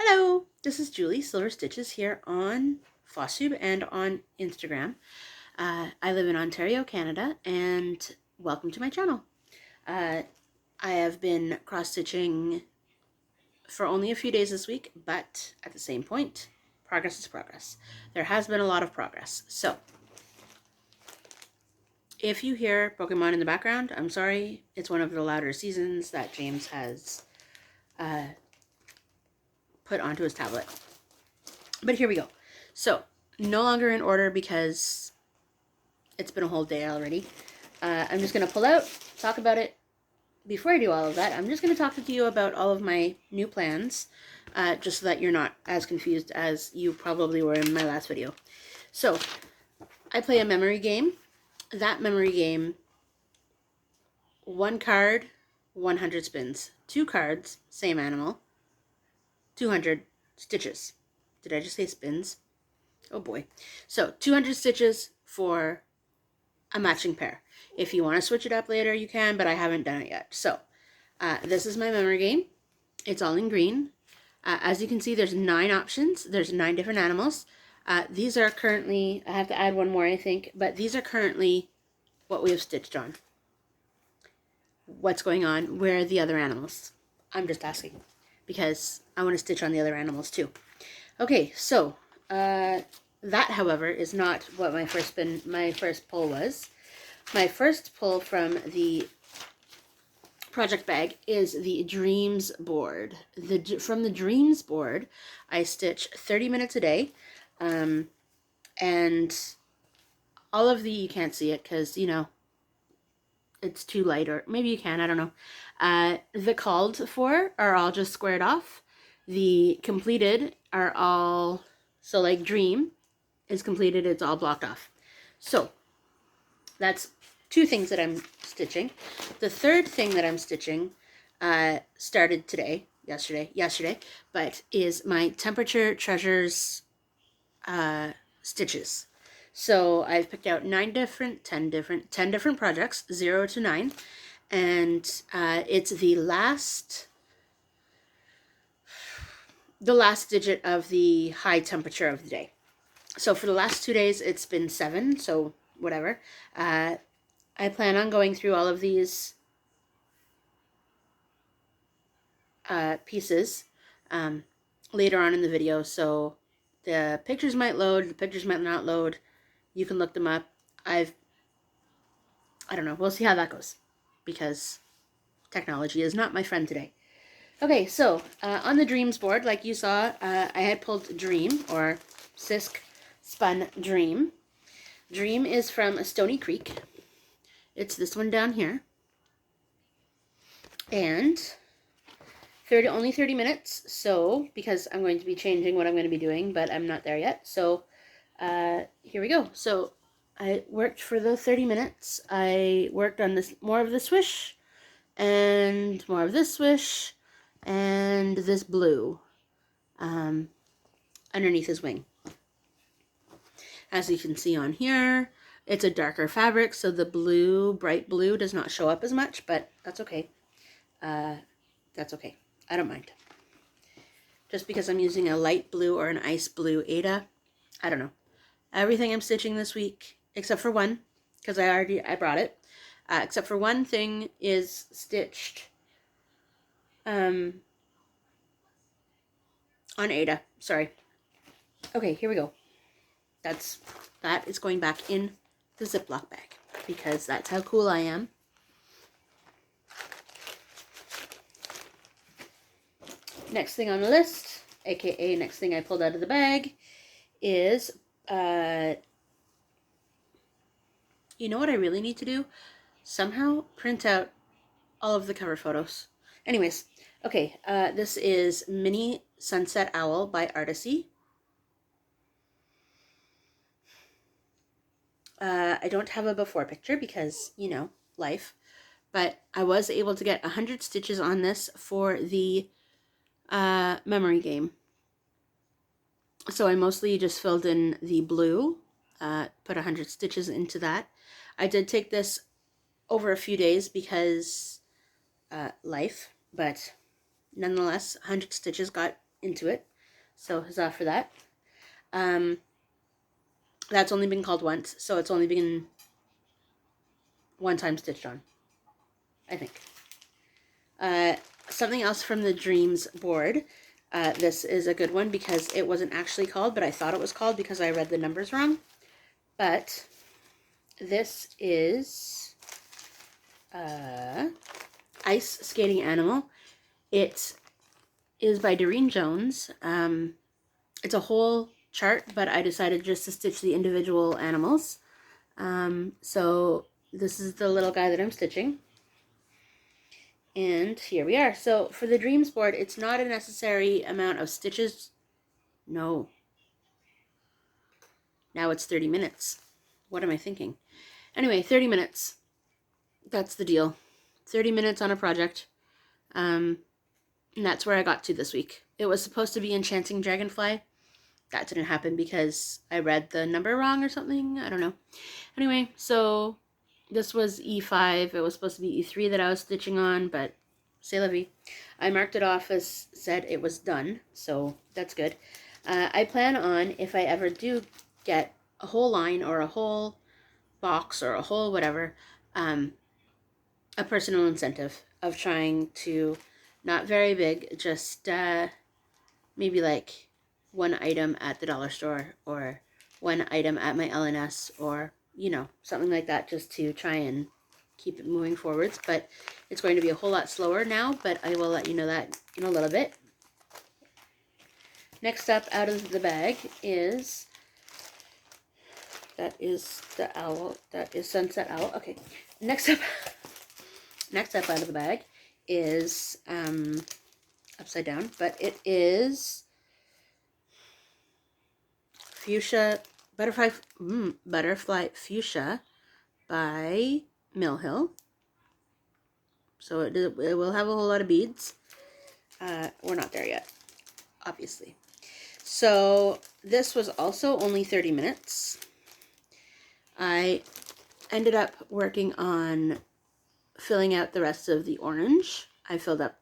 Hello, this is Julie Silver Stitches here on FlossTube and on Instagram. I live in Ontario, Canada, and welcome to my channel. I have been cross-stitching for only a few days this week, but at the same point, progress is progress. There has been a lot of progress. So, if you hear Pokemon in the background, I'm sorry. It's one of the louder seasons that James has put onto his tablet. But here we go. So, no longer in order because it's been a whole day already. I'm just going to pull out, talk about it. Before I do all of that, I'm just going to talk to you about all of my new plans, just so that you're not as confused as you probably were in my last video. So, I play a memory game. That memory game, 1 card, 100 spins. 2 cards, same animal, 200 stitches. Did I just say spins? Oh boy. So 200 stitches for a matching pair. If you want to switch it up later, you can, but I haven't done it yet. So this is my memory game. It's all in green. As you can see, there's 9 options. There's 9 different animals. These are currently, I have to add one more, I think, but these are currently what we have stitched on. What's going on? Where are the other animals? I'm just asking because I want to stitch on the other animals too. Okay, so that, however, is not what my first pull was. My first pull from the project bag is the Dreams board. From the Dreams board, I stitch 30 minutes a day, and all of the, you can't see it because, you know, it's too light, or maybe you can, I don't know. The called for are all just squared off. The completed are all, so like Dream is completed, it's all blocked off. So that's 2 things that I'm stitching. The third thing that I'm stitching started yesterday, but is my Temperature Treasures stitches. So I've picked out 10 different projects, 0 to 9, and it's the last digit of the high temperature of the day. So for the last 2 days, it's been 7, so whatever. I plan on going through all of these pieces later on in the video, so the pictures might load, the pictures might not load. You can look them up. I don't know. We'll see how that goes, because technology is not my friend today. Okay, so on the Dreams board, like you saw, I had pulled Dream, or Sisk Spun Dream. Dream is from Stony Creek. It's this one down here. And only 30 minutes, so, because I'm going to be changing what I'm going to be doing, but I'm not there yet. So here we go. So I worked for the 30 minutes. I worked on this, more of the swish, and more of this swish, and this blue underneath his wing. As you can see on here, it's a darker fabric, so the blue, bright blue, does not show up as much, but that's okay. That's okay. I don't mind. Just because I'm using a light blue or an ice blue Ada, I don't know. Everything I'm stitching this week, except for one, because I brought it, except for one thing is stitched on Ada. Sorry. Okay, here we go. That is going back in the Ziploc bag, because that's how cool I am. Next thing on the list, aka next thing I pulled out of the bag, is you know what I really need to do? Somehow print out all of the cover photos. Anyways, okay, this is Mini Sunset Owl by Artisy. I don't have a before picture because, you know, life. But I was able to get 100 stitches on this for the memory game. So I mostly just filled in the blue, put 100 stitches into that. I did take this over a few days because life, but nonetheless, 100 stitches got into it. So huzzah for that. That's only been called once, so it's only been one time stitched on, I think. Something else from the Dreams board. This is a good one because it wasn't actually called, but I thought it was called because I read the numbers wrong. But this is Ice Skating Animal. It is by Doreen Jones. It's a whole chart, but I decided just to stitch the individual animals. So this is the little guy that I'm stitching. And here we are. So for the Dreams board, it's not a necessary amount of stitches. No. Now it's 30 minutes. What am I thinking? Anyway, 30 minutes. That's the deal. 30 minutes on a project. And that's where I got to this week. It was supposed to be Enchanting Dragonfly. That didn't happen because I read the number wrong or something. I don't know. Anyway, so this was E5. It was supposed to be E3 that I was stitching on, but c'est la vie. I marked it off as said it was done, so that's good. I plan on, if I ever do get a whole line or a whole box or a whole whatever, a personal incentive of trying to, not very big, just maybe like one item at the dollar store or one item at my LNS or, you know, something like that, just to try and keep it moving forwards. But it's going to be a whole lot slower now, but I will let you know that in a little bit. Next up out of the bag is, that is the owl, that is Sunset Owl. Okay, next up out of the bag is upside down, but it is Fuchsia, Butterfly Fuchsia by Mill Hill. So it will have a whole lot of beads. We're not there yet, obviously. So this was also only 30 minutes. I ended up working on filling out the rest of the orange. I filled up,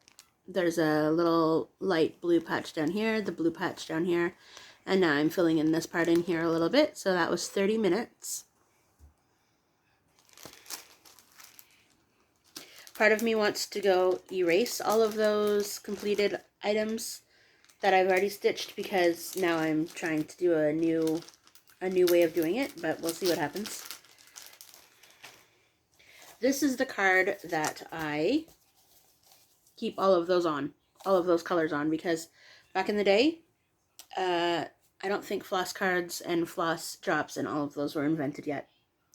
there's a little light blue patch down here, the blue patch down here, and now I'm filling in this part in here a little bit. So that was 30 minutes. Part of me wants to go erase all of those completed items that I've already stitched because now I'm trying to do a new way of doing it, but we'll see what happens. This is the card that I keep all of those on, all of those colors on, because back in the day, I don't think floss cards and floss drops and all of those were invented yet.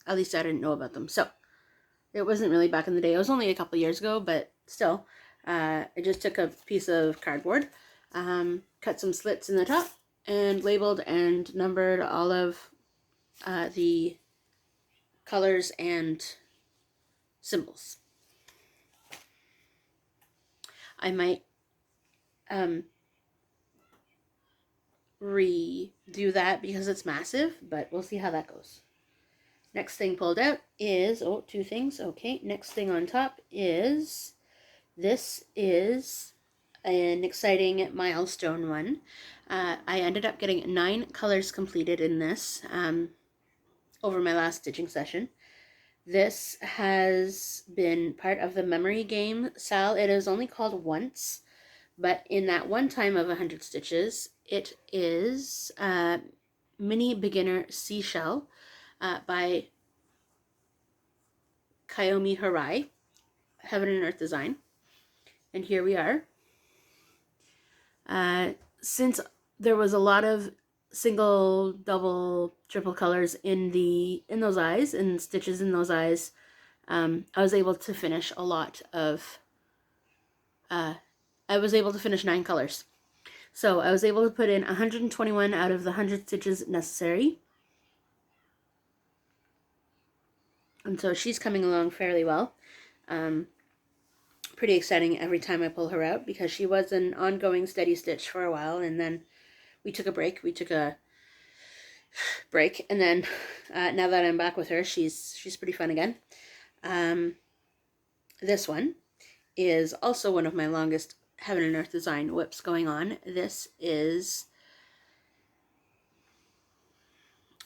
At least I didn't know about them. So it wasn't really back in the day. It was only a couple years ago, but still, I just took a piece of cardboard, cut some slits in the top, and labeled and numbered all of the colors and symbols. I might redo that because it's massive, but we'll see how that goes. Next thing pulled out is, oh, two things. Okay, next thing on top is, this is an exciting milestone one. I ended up getting 9 colors completed in this over my last stitching session. This has been part of the memory game, Sal. It is only called once, but in that one time of 100 stitches, it is Mini Beginner Seashell by Kayomi Harai, Heaven and Earth Design. And here we are. Since there was a lot of single, double, triple colors in those eyes, and stitches in those eyes, I was able to finish a lot of, I was able to finish 9 colors. So I was able to put in 121 out of the 100 stitches necessary. And so she's coming along fairly well. Pretty exciting every time I pull her out because she was an ongoing steady stitch for a while, and then we took a break. And then now that I'm back with her, she's pretty fun again. This one is also one of my longest Heaven and Earth Design whips going on. This is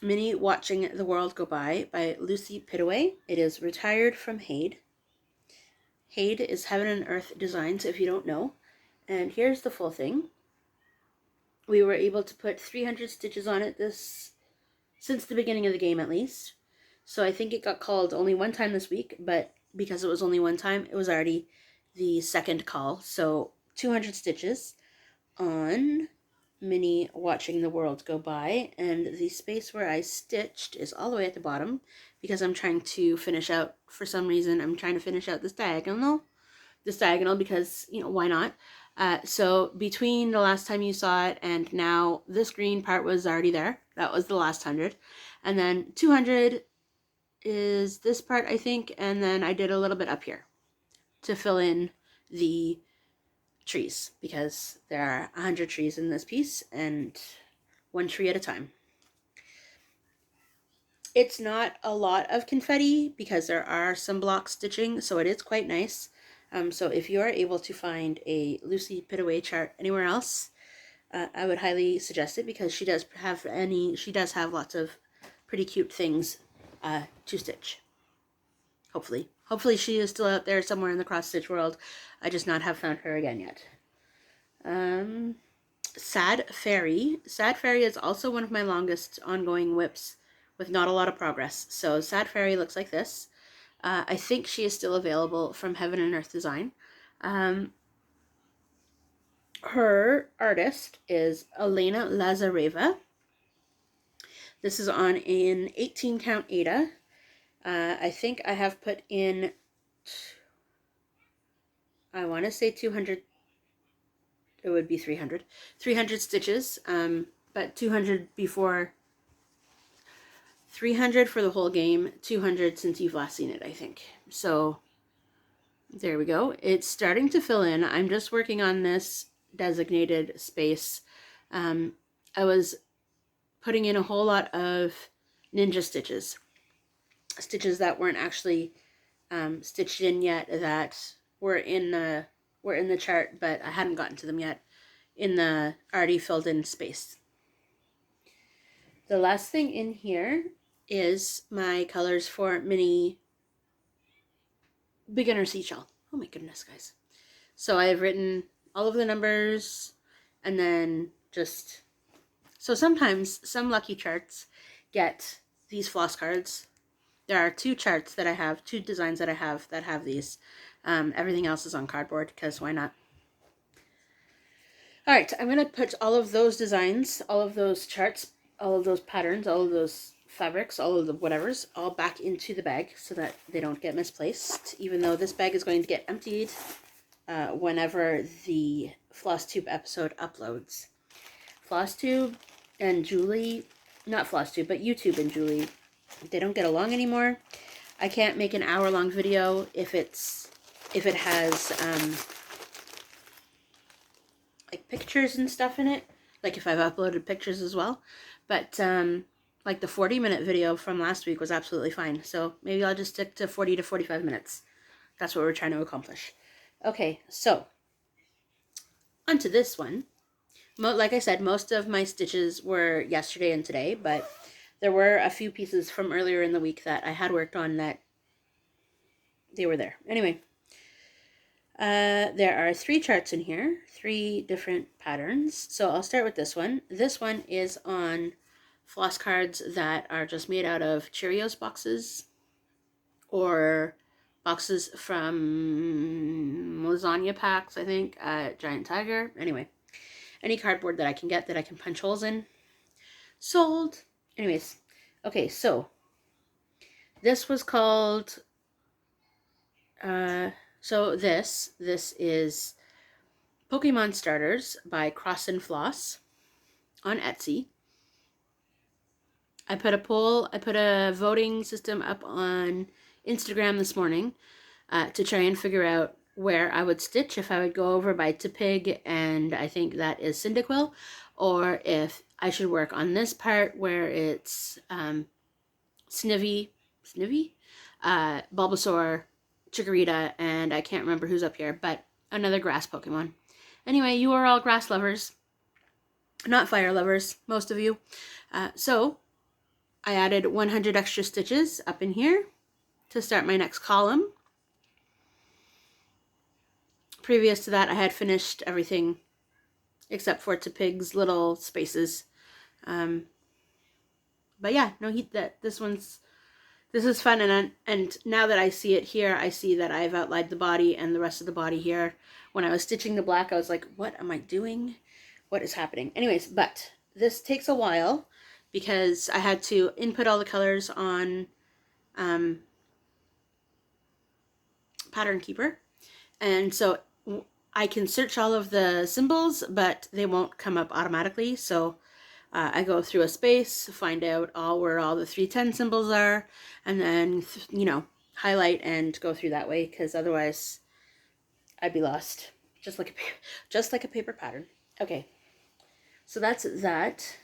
Mini Watching the World Go by Lucy Pittaway. It is retired from Hade. Hade is Heaven and Earth Designs, if you don't know. And here's the full thing. We were able to put 300 stitches on it since the beginning of the game, at least. So I think it got called only one time this week, but because it was only one time, it was already the second call. So 200 stitches on Mini Watching the World Go By, and the space where I stitched is all the way at the bottom because I'm trying to finish out, for some reason, I'm trying to finish out this diagonal because, you know, why not? So between the last time you saw it and now, this green part was already there. That was the last 100. And then 200 is this part, I think, and then I did a little bit up here to fill in the trees because there are 100 trees in this piece and one tree at a time. It's not a lot of confetti because there are some block stitching, so it is quite nice. So if you are able to find a Lucy Pittaway chart anywhere else, I would highly suggest it because she does have lots of pretty cute things to stitch. Hopefully she is still out there somewhere in the cross stitch world. I just not have found her again yet. Sad Fairy is also one of my longest ongoing whips with not a lot of progress. So Sad Fairy looks like this. I think she is still available from Heaven and Earth Design. Her artist is Elena Lazareva. This is on an 18 count Aida. I think I have put in, I want to say 200, it would be 300 stitches, but 200 before, 300 for the whole game, 200 since you've last seen it, I think. So there we go. It's starting to fill in. I'm just working on this designated space. I was putting in a whole lot of ninja stitches that weren't actually stitched in yet, that were in the chart, but I hadn't gotten to them yet in the already filled in space. The last thing in here is my colors for Mini Beginner Seashell. Oh my goodness, guys. So I've written all of the numbers, and then just, so sometimes some lucky charts get these floss cards. There are two charts that I have, two designs that I have that have these. Everything else is on cardboard because why not? All right, I'm going to put all of those designs, all of those charts, all of those patterns, all of those fabrics, all of the whatevers, all back into the bag so that they don't get misplaced, even though this bag is going to get emptied whenever the FlossTube episode uploads. FlossTube and Julie, not FlossTube, but YouTube and Julie, they don't get along anymore. I can't make an hour-long video if it has like pictures and stuff in it, like if I've uploaded pictures as well. But like the 40-minute video from last week was absolutely fine. So maybe I'll just stick to 40 to 45 minutes. That's what we're trying to accomplish. Okay, so onto this one. Like I said, most of my stitches were yesterday and today, but there were a few pieces from earlier in the week that I had worked on that they were there. Anyway, there are 3 charts in here, 3 different patterns. So I'll start with this one. This one is on floss cards that are just made out of Cheerios boxes or boxes from lasagna packs, I think, Giant Tiger. Anyway, any cardboard that I can get that I can punch holes in. Sold. Anyways, okay, so this was called, so this is Pokemon Starters by Cross and Floss on Etsy. I put a voting system up on Instagram this morning to try and figure out where I would stitch, if I would go over by Tepig, and I think that is Cyndaquil, or if I should work on this part where it's Snivy, Bulbasaur, Chikorita, and I can't remember who's up here, but another grass Pokemon. Anyway, you are all grass lovers, not fire lovers, most of you. So I added 100 extra stitches up in here to start my next column. Previous to that, I had finished everything except for to Pig's little spaces. But yeah, no, this is fun, and now that I see it here, I see that I've outlined the body and the rest of the body here. When I was stitching the black, I was like, what am I doing? What is happening? Anyways, but this takes a while because I had to input all the colors on Pattern Keeper. And so I can search all of the symbols, but they won't come up automatically. So I go through a space, find out where all the 310 symbols are, and then, you know, highlight and go through that way, because otherwise I'd be lost, just like a paper pattern. Okay, so that's that.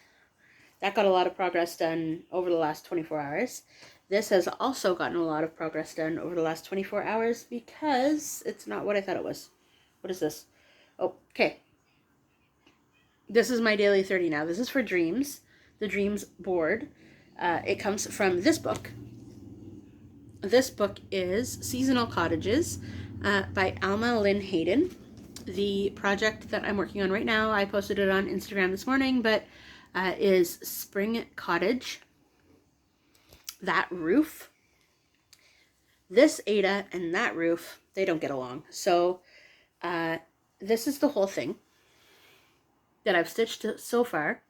That got a lot of progress done over the last 24 hours. This has also gotten a lot of progress done over the last 24 hours because it's not what I thought it was. What is this? Oh, okay. This is my daily 30 now. This is for Dreams, the Dreams board. It comes from this book. This book is Seasonal Cottages by Alma Lynn Hayden. The project that I'm working on right now, I posted it on Instagram this morning, but is Spring Cottage. That roof, this Ada and that roof, they don't get along. So this is the whole thing that I've stitched so far.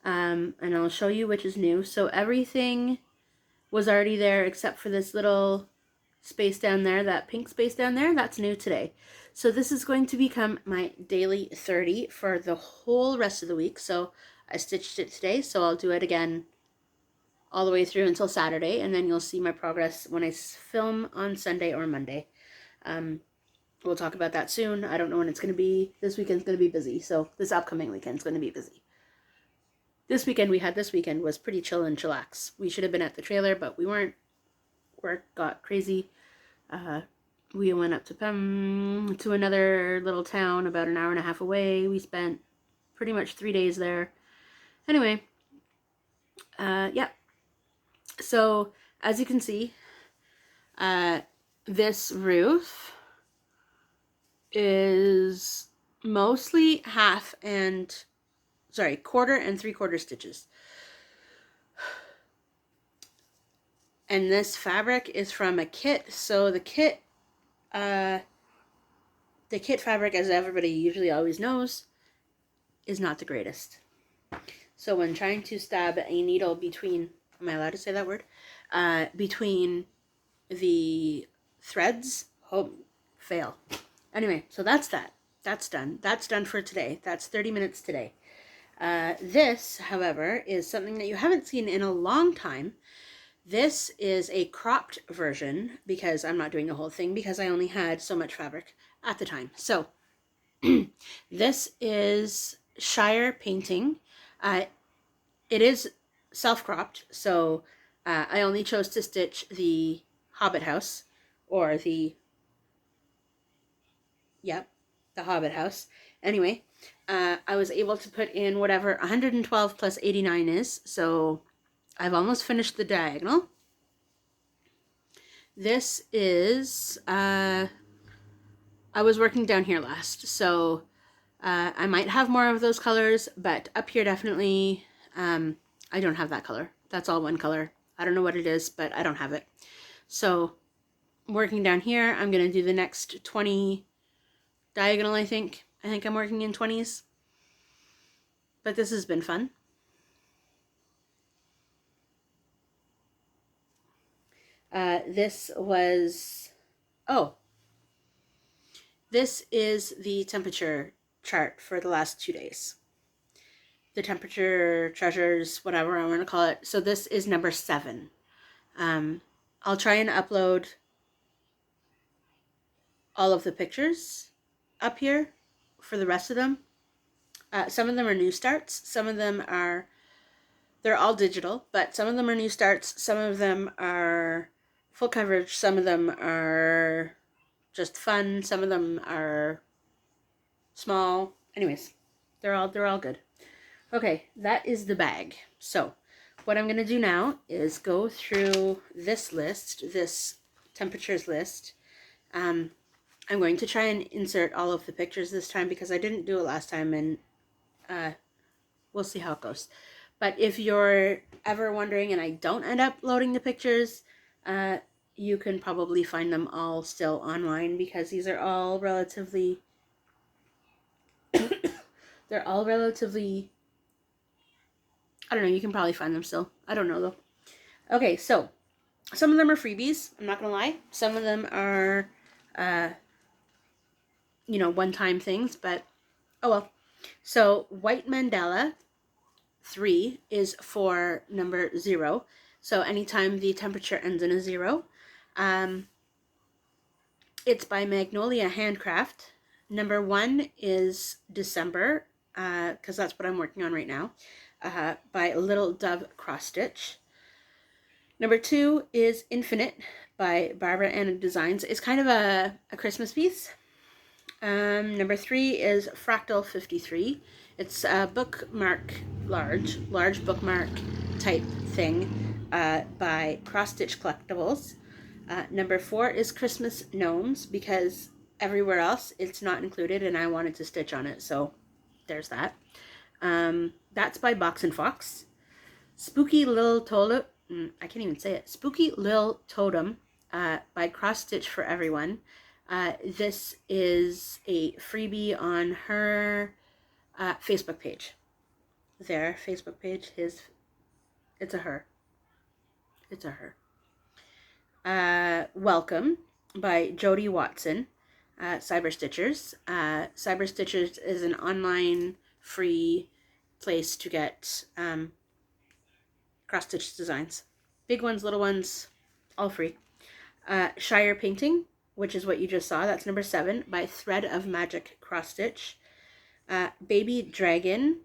And I'll show you which is new. So everything was already there except for this little space down there, that pink space down there, that's new today. So this is going to become my daily 30 for the whole rest of the week. So I stitched it today, so I'll do it again all the way through until Saturday, and then you'll see my progress when I film on Sunday or Monday. We'll talk about that soon. I don't know when it's going to be. This weekend's going to be busy, so this upcoming weekend's going to be busy. This weekend was pretty chill and chillax. We should have been at the trailer, but we weren't. Work got crazy. We went up to another little town about an hour and a half away. We spent pretty much 3 days there. Anyway, yeah. So, as you can see, this roof is mostly quarter and 3/4 stitches. And this fabric is from a kit, so the kit fabric, as everybody usually always knows, is not the greatest. So when trying to stab a needle between, am I allowed to say that word? Between the threads, fail. Anyway, so that's that. That's done. That's done for today. That's 30 minutes today. This, however, is something that you haven't seen in a long time. This is a cropped version because I'm not doing the whole thing because I only had so much fabric at the time. So this is Shire painting. It is self-cropped, so I only chose to stitch the Hobbit house, or the Hobbit house. Anyway, I was able to put in whatever 112 plus 89 is, so I've almost finished the diagonal. This is, I was working down here last, so I might have more of those colors, but up here definitely, I don't have that color. That's all one color. I don't know what it is, but I don't have it. So working down here, I'm going to do the next 20 diagonal, I think. I think I'm working in 20s. But this has been fun. This is the temperature chart for the last 2 days. The temperature treasures, whatever I want to call it. So this is number 7. I'll try and upload all of the pictures up here for the rest of them. Some of them are new starts. Some of them they're all digital, but some of them are new starts. Some of them are full coverage. Some of them are just fun. Some of them are small. Anyways, they're all good. Okay, that is the bag. So what I'm going to do now is go through this list, this temperatures list. I'm going to try and insert all of the pictures this time because I didn't do it last time, and we'll see how it goes. But if you're ever wondering and I don't end up loading the pictures, you can probably find them all still online because these are all relatively they're all relatively, I don't know, you can probably find them still. I don't know though. Okay, so some of them are freebies, I'm not gonna lie. Some of them are one-time things, but oh well. So White Mandela 3 is for number 0. So anytime the temperature ends in a 0. It's by Magnolia Handcraft. Number 1 is December, because that's what I'm working on right now, by Little Dove Cross Stitch. Number 2 is Infinite by Barbara Anna Designs. It's kind of a Christmas piece. Number 3 is Fractal 53. It's a bookmark, large bookmark type thing by Cross Stitch Collectibles. Number 4 is Christmas Gnomes because everywhere else it's not included and I wanted to stitch on it, so there's that. That's by Box and Fox. Spooky Little Totem, I can't even say it. Spooky Little Totem by Cross Stitch for Everyone. This is a freebie on her Facebook page. Their Facebook page, it's a her. It's a her. Welcome by Jody Watson, Cyber Stitchers. Cyber Stitchers is an online free place to get cross-stitch designs. Big ones, little ones, all free. Shire Painting, which is what you just saw. That's number 7 by Thread of Magic Cross Stitch. Baby Dragon.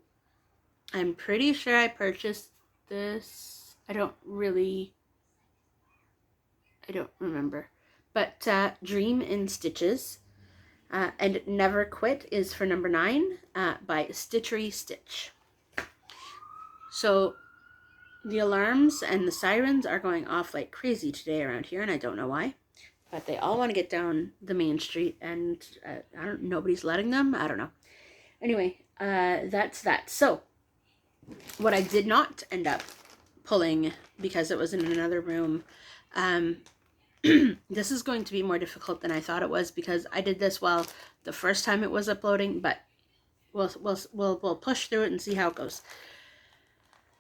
I'm pretty sure I purchased this. I don't remember. But Dream in Stitches. And Never Quit is for number 9 by Stitchery Stitch. So the alarms and the sirens are going off like crazy today around here, and I don't know why. But they all want to get down the main street, and nobody's letting them. I don't know. Anyway, that's that. So what I did not end up pulling because it was in another room, this is going to be more difficult than I thought it was because I did this while the first time it was uploading, but we'll push through it and see how it goes.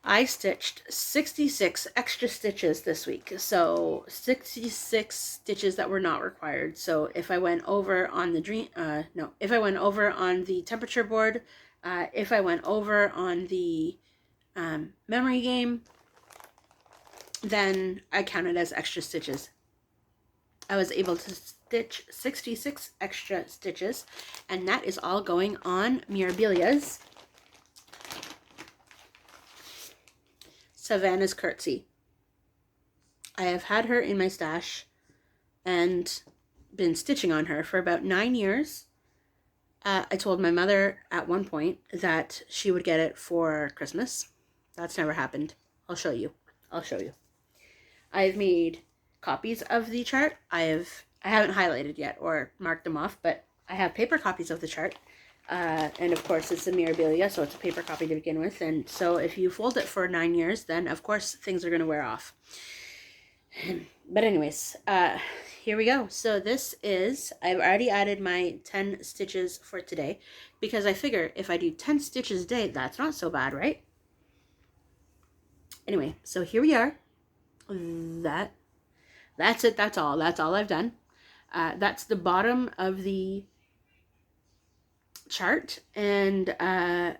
I stitched 66 extra stitches this week, so 66 stitches that were not required. So if I went over on the if I went over on the temperature board, if I went over on the memory game, then I counted as extra stitches. I was able to stitch 66 extra stitches, and that is all going on Mirabilia's Savannah's Curtsy. I have had her in my stash and been stitching on her for about 9 years. I told my mother at one point that she would get it for Christmas. That's never happened. I'll show you. I've made copies of the chart. I haven't highlighted yet or marked them off, but I have paper copies of the chart. And of course it's a Mirabilia, so it's a paper copy to begin with. And so if you fold it for 9 years, then of course things are going to wear off. But anyways, here we go. So this is, I've already added my 10 stitches for today because I figure if I do 10 stitches a day, that's not so bad, right? Anyway, so here we are. That's it. That's all I've done. That's the bottom of the chart, and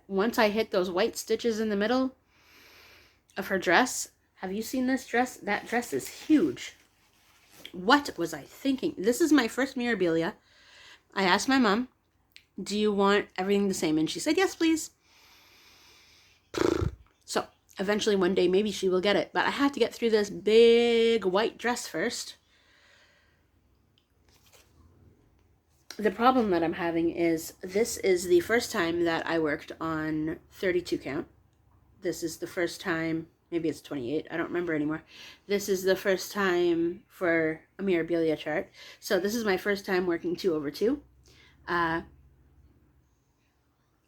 once I hit those white stitches in the middle of her dress, have you seen this dress? That dress is huge. What was I thinking? This is my first Mirabilia. I asked my mom, do you want everything the same? And she said, yes, please. So eventually one day maybe she will get it, but I have to get through this big white dress first. The problem that I'm having is this is the first time that I worked on 32 count. This is the first time, maybe it's 28. I don't remember anymore. This is the first time for a Mirabilia chart. So this is my first time working 2/2.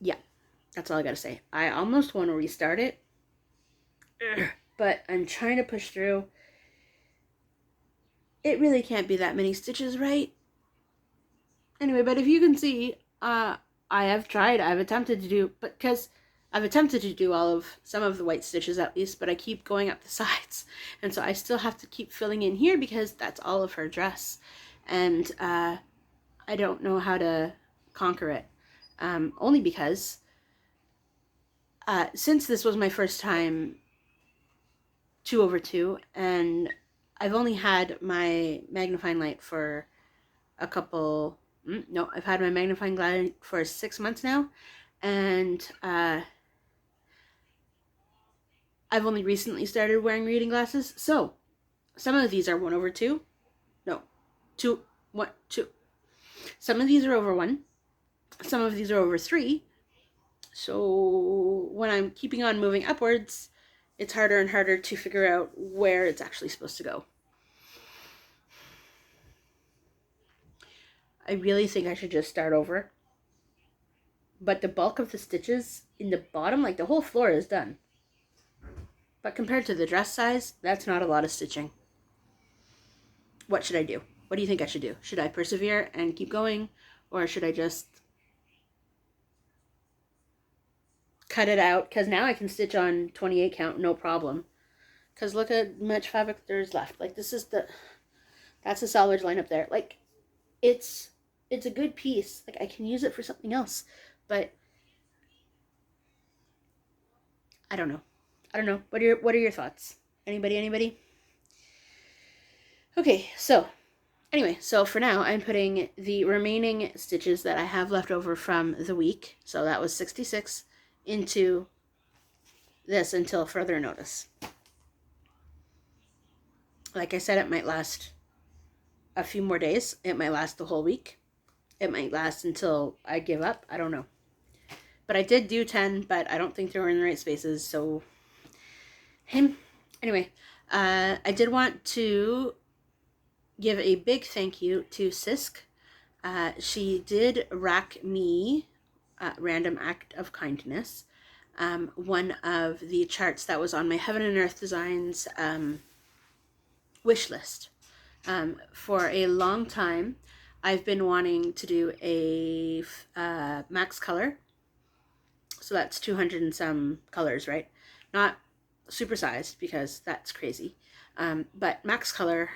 Yeah, that's all I gotta say. I almost want to restart it, but I'm trying to push through. It really can't be that many stitches, right? Anyway, but if you can see, I've attempted to do, but because I've attempted to do some of the white stitches at least, but I keep going up the sides. And so I still have to keep filling in here because that's all of her dress. And I don't know how to conquer it. Only because since this was my first time 2/2, and I've only had my magnifying light for a couple, no, I've had my magnifying glass for 6 months now, and I've only recently started wearing reading glasses, so some of these are 1/2, no, 2, 1, 2. Some of these are over 1, some of these are over 3, so when I'm keeping on moving upwards, it's harder and harder to figure out where it's actually supposed to go. I really think I should just start over. But the bulk of the stitches in the bottom, like the whole floor is done. But compared to the dress size, that's not a lot of stitching. What should I do? What do you think I should do? Should I persevere and keep going? Or should I just cut it out? Because now I can stitch on 28 count, no problem. Because look at how much fabric there's left. Like that's a salvage line up there. Like it's a good piece. Like I can use it for something else. But I don't know. What are your thoughts? Anybody? Okay, so anyway, so for now I'm putting the remaining stitches that I have left over from the week, so that was 66, into this until further notice. Like I said, it might last a few more days. It might last the whole week. It might last until I give up. I don't know. But I did do 10, but I don't think they were in the right spaces, so anyway, I did want to give a big thank you to Sisk. She did rack me, random act of kindness, one of the charts that was on my Heaven and Earth Designs wish list. For a long time, I've been wanting to do a max color. So that's 200 and some colors, right? Not supersized because that's crazy. But max color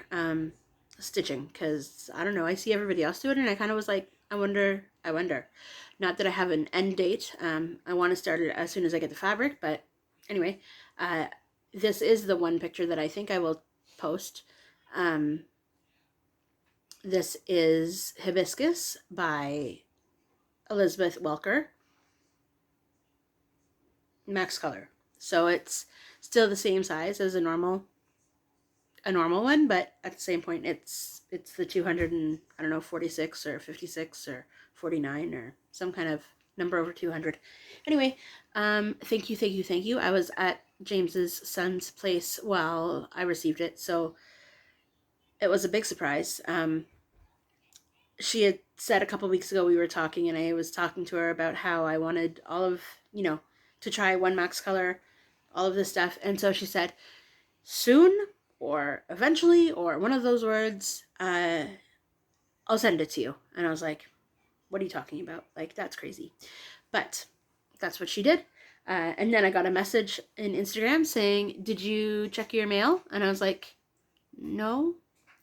stitching, because I don't know, I see everybody else do it and I kind of was like, I wonder. Not that I have an end date. I want to start it as soon as I get the fabric, but anyway, this is the one picture that I think I will post. This is Hibiscus by Elizabeth Welker. Max color. So it's still the same size as a normal one, but at the same point it's the 200 and I don't know, 46 or 56 or 49 or some kind of number over 200. Anyway, thank you. I was at James's son's place while I received it, so it was a big surprise. She had said a couple weeks ago we were talking, and I was talking to her about how I wanted all of, to try one max color, all of this stuff. And so she said, soon or eventually or one of those words, I'll send it to you. And I was like, what are you talking about? Like, that's crazy. But that's what she did. And then I got a message in Instagram saying, did you check your mail? And I was like, no.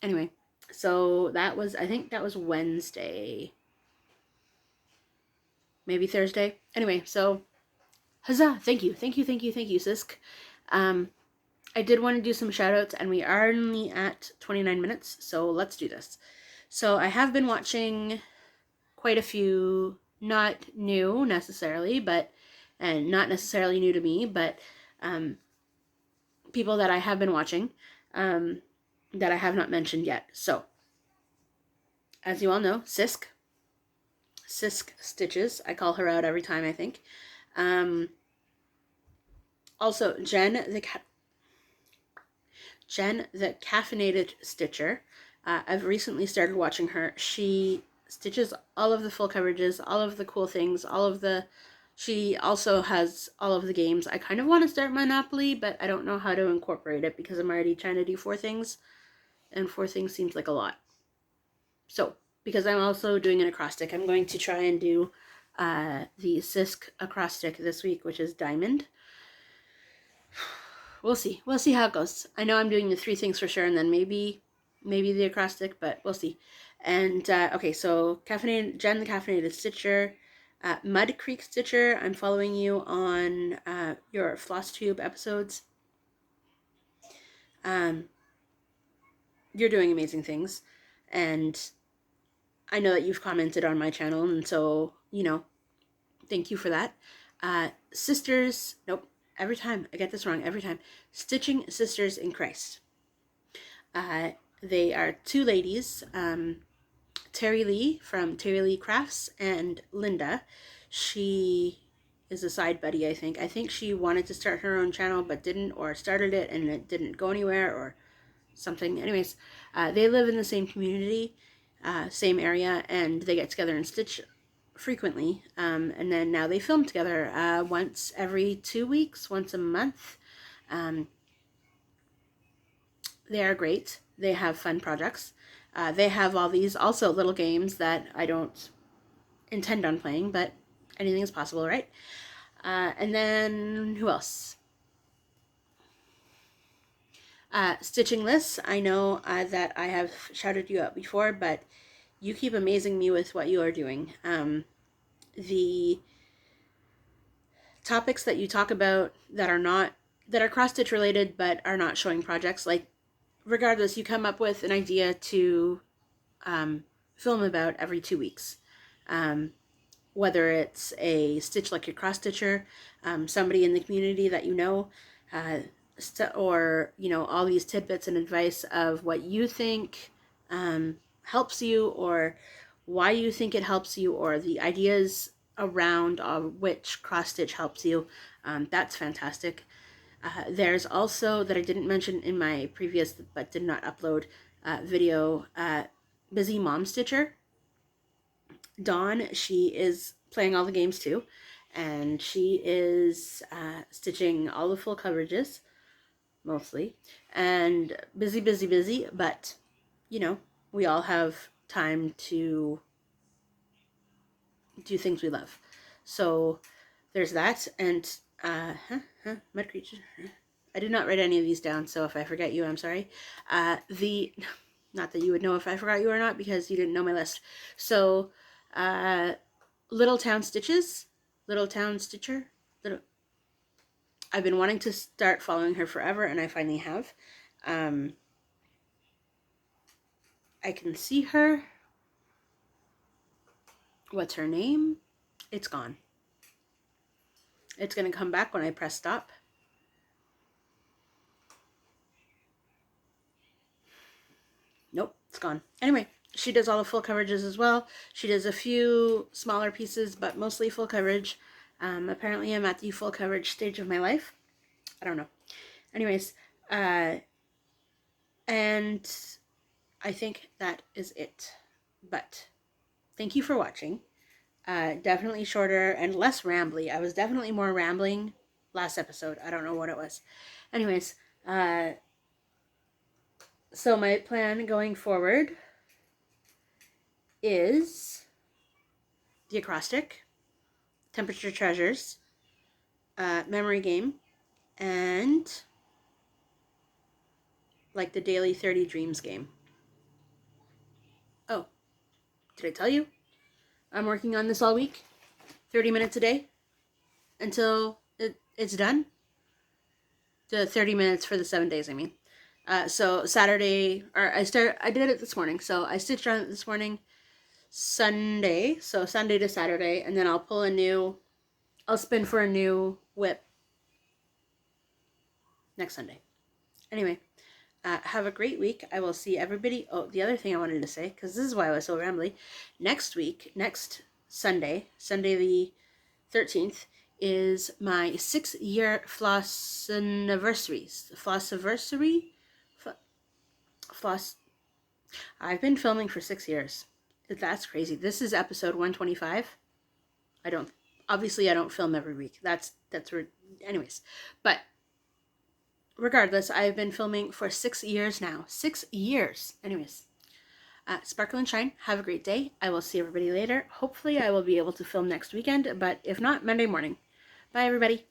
Anyway, so I think that was Wednesday. Maybe Thursday. Anyway, so huzzah. Thank you, Sisk. I did want to do some shout outs, and we are only at 29 minutes, so let's do this. So I have been watching quite a few, not new necessarily, and not necessarily new to me, but people that I have been watching that I have not mentioned yet. So, as you all know, Sisk Stitches. I call her out every time, I think. Also, Jen, Jen the Caffeinated Stitcher. I've recently started watching her. She stitches all of the full coverages, all of the cool things, she also has all of the games. I kind of want to start Monopoly, but I don't know how to incorporate it because I'm already trying to do 4 things, and 4 things seems like a lot. So, because I'm also doing an acrostic, I'm going to try and do the Sisk acrostic this week, which is Diamond. We'll see. We'll see how it goes. I know I'm doing the 3 things for sure, and then maybe the acrostic, but we'll see. And okay, so Jen the Caffeinated Stitcher, Mud Creek Stitcher. I'm following you on your FlossTube episodes. You're doing amazing things, and I know that you've commented on my channel, and so thank you for that. Sisters, nope. Every time I get this wrong, every time. Stitching Sisters in Christ. They are 2 ladies, Terry Lee from Terry Lee Crafts, and Linda. She is a side buddy, I think. I think she wanted to start her own channel but didn't, or started it and it didn't go anywhere or something. Anyways, they live in the same community, same area, and they get together and stitch frequently. And then now they film together once every 2 weeks, once a month. They are great. They have fun projects. They have all these also little games that I don't intend on playing, but anything is possible, right? And then who else? Stitching Lists. I know that I have shouted you out before, but you keep amazing me with what you are doing. The topics that you talk about that are cross-stitch related but are not showing projects, like regardless, you come up with an idea to film about every 2 weeks. Whether it's a Stitch Like Your Cross Stitcher, somebody in the community that you know, or all these tidbits and advice of what you think helps you, or why you think it helps you, or the ideas around which cross stitch helps you. That's fantastic. There's also, that I didn't mention in my previous but did not upload video, Busy Mom Stitcher. Dawn, she is playing all the games too, and she is stitching all the full coverages, mostly, and busy, but we all have time to do things we love. So there's that. And Mud Creature. I did not write any of these down, so if I forget you, I'm sorry. Not that you would know if I forgot you or not, because you didn't know my list. So Little Town Stitches, Little Town Stitcher. I've been wanting to start following her forever, and I finally have. I can see her. What's her name? It's gone. It's going to come back when I press stop. Nope, it's gone. Anyway, she does all the full coverages as well. She does a few smaller pieces, but mostly full coverage. Apparently I'm at the full coverage stage of my life. I don't know. Anyways, and I think that is it. But thank you for watching. Definitely shorter and less rambly. I was definitely more rambling last episode. I don't know what it was. Anyways, so my plan going forward is the acrostic, temperature treasures, memory game, and like the daily 30 dreams game. Oh, did I tell you? I'm working on this all week, 30 minutes a day, until it's done. The 30 minutes for the 7 days, I mean. So Saturday, or I did it this morning. So I stitched on it this morning, Sunday. So Sunday to Saturday, and then I'll spin for a new whip next Sunday. Anyway, have a great week. I will see everybody. Oh, the other thing I wanted to say, because this is why I was so rambly. Next Sunday, Sunday the 13th, is my 6-year floss anniversary. Floss. I've been filming for 6 years. That's crazy. This is episode 125. Obviously I don't film every week. That's anyways. But regardless, I've been filming for 6 years now. 6 years. Anyways. Sparkle and shine. Have a great day. I will see everybody later. Hopefully I will be able to film next weekend, but if not, Monday morning. Bye, everybody.